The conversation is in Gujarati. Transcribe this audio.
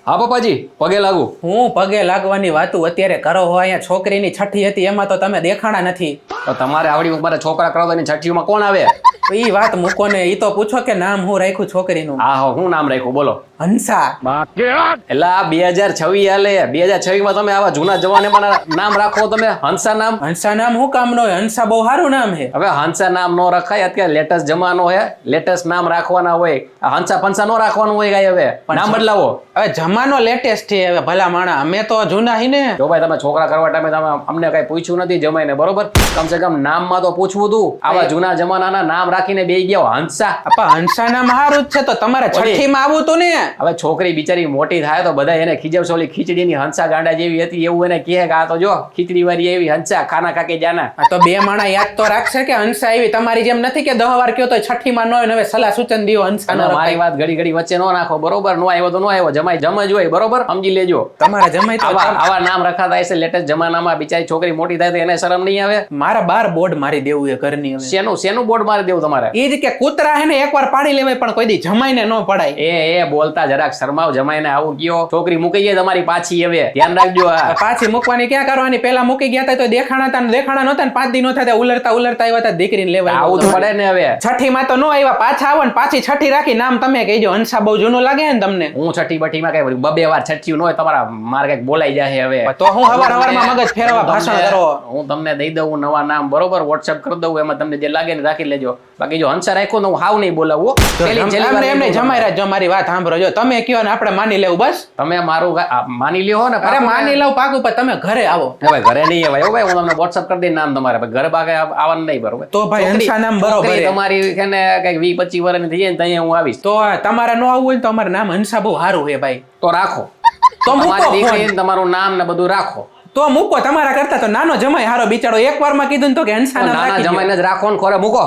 હા પપ્પાજી, પગે લાગુ. હું પગે લાગવાની વાતું અત્યારે કરો હો. અહીંયા છોકરીની છઠ્ઠી હતી એમાં તો તમે દેખાણા નથી. તો તમારે આવડી મારા છોકરા કરાવતા ની છઠ્ઠીમાં કોણ આવે? ઈ વાત મૂકો ને, ઈ તો પૂછો કે નામ હું રાખ્યું છોકરીનું. હા હો, હું નામ રાખ્યું બોલો? હંસા. એટલે આ 2026 હાલે, 2026 માં તમે આવા જૂના જવાને નામ રાખો તમે હંસા નામ? હંસા નામ હું કામ નો હોય? હંસા બહુ સારું નામ છે. હવે હંસા નામ નો રખાય, અત્યારે લેટેસ્ટ જમાનો હે, લેટેસ્ટ નામ રાખવાના હોય. હંસા ફંસા નો રાખવાનું હોય કાંઈ. હવે નામ બદલાવો. હવે જમાનો લેટેસ્ટ છે. હવે ભલા માણા અમે તો જૂના હી ને. જો ભાઈ, તમે છોકરા કરવા ટાઈમે તમે અમને કઈ પૂછ્યું નથી જમાઈને, બરોબર? કમસે કમ નામમાં તો પૂછવું હતું. આવા જૂના જમાનાના નામ રાખીને બેસી ગયા હંસા. આપા હંસા નામ સારું જ છે, તો તમારે છઠ્ઠી માં આવું તું ને. હવે છોકરી બિચારી મોટી થાય તો બધા એને ખીજવશે, ઓલી ખીચડીની હંસા ગાંડા જેવી હતી એવું એને કહે કે આ તો જો ખીચડી વાળી એવી હંસા ખાના ખાકે જાના. આ તો બે માણા યાદ તો રાખશે કે હંસા એવી તમારી જેમ નથી કે 10 વાર કયો તો છઠ્ઠી માં ન હોય. હવે સલાહ સૂચન દિયો હંસા નો. મારી વાત ઘડી ઘડી વચ્ચે નો નાખો, બરોબર? નો આવ્યો તો નો આવ્યો, જમાઈ જમ જ હોય, બરોબર? સમજી લેજો. તમારા જમાઈ તો આવા નામ રખાતા હશે લેટેસ્ટ જમાનામાં. બિચારી છોકરી મોટી થાય તો એને શરમ નહીં આવે? મારા 12 બોર્ડ મારી દેવું એ ઘરની. હવે શેનું બોર્ડ મારી દેવું તમારે? એ જ કે કૂતરા હે ને એકવાર પાડી લેવાય પણ કોઈ દી જમાઈને ન પડાય. એ બોલતા જરાક શરમાવ, જમાઈને આવું કયો. છોકરી મૂકી જાય તમારી પાછી, હવે ધ્યાન રાખજો. પાછી મૂકવાની ક્યાં કરવાની? પેલા મૂકી ગયા હતા તો દેખાણા હતા ને દેખાણા નહોતા ને 5 દી નો થતા ઉલરતા આવ્યા હતા દીકરીને લેવા. આવું તો પડે ને. હવે છઠ્ઠી માં તો નો આવ્યા, પાછા આવો ને પાછી છઠ્ઠી રાખી નામ તમે કહેજો. હંસા બહુ જૂનું લાગે ને તમને? હું છઠ્ઠી બઠ્ઠી માં કઈ 2 વાર છઠ્ઠી નો હોય તમારા મારે કઈક બોલાઈ જાય. હવે તો હું હવારમાં મગજ ફેરવા ભાષણ કરો. હું તમને દઈ દઉં નવા નામ, બરોબર? વોટ્સએપ કરી દઉં, એમાં તમને જે લાગે ને રાખી લેજો. બાકી જો હંસા રાખ્યો તો હું હાવ નહીં બોલાવું. એમને જમાઈ રાખજો. મારી વાત સાંભળો, જો તમે કયો ને આપણે માની લેવું. બસ તમે મારું માની લ્યો ને. અરે માની લઉં પાકું, પણ તમે ઘરે આવો. હવે ઘરે નહીં આવે ભાઈ, હું તમને વોટ્સએપ કરી દઈ નામ તમારે. ઘરે બાગે આવવાનું નહીં, બરોબર? તો ભાઈ હંસા નામ બરોબર. તમારી છે ને કઈક 20-25 વર્ષની થઈ જાય ને ત્યાં હું આવીશ. તો તમારે ન આવવું હોય તો અમારું નામ હંસા બહુ સારું છે ભાઈ. તો રાખો. તો તમારી દીકરી તમારું નામ ને બધું રાખો. તો મૂકો. તમારા કરતા તો નાનો જમાઈ હારો બિચારો. 1 વારમાં કીધું તો કે હંસા નામ નાના જમાઈને જ રાખો ને ખોરે મૂકો.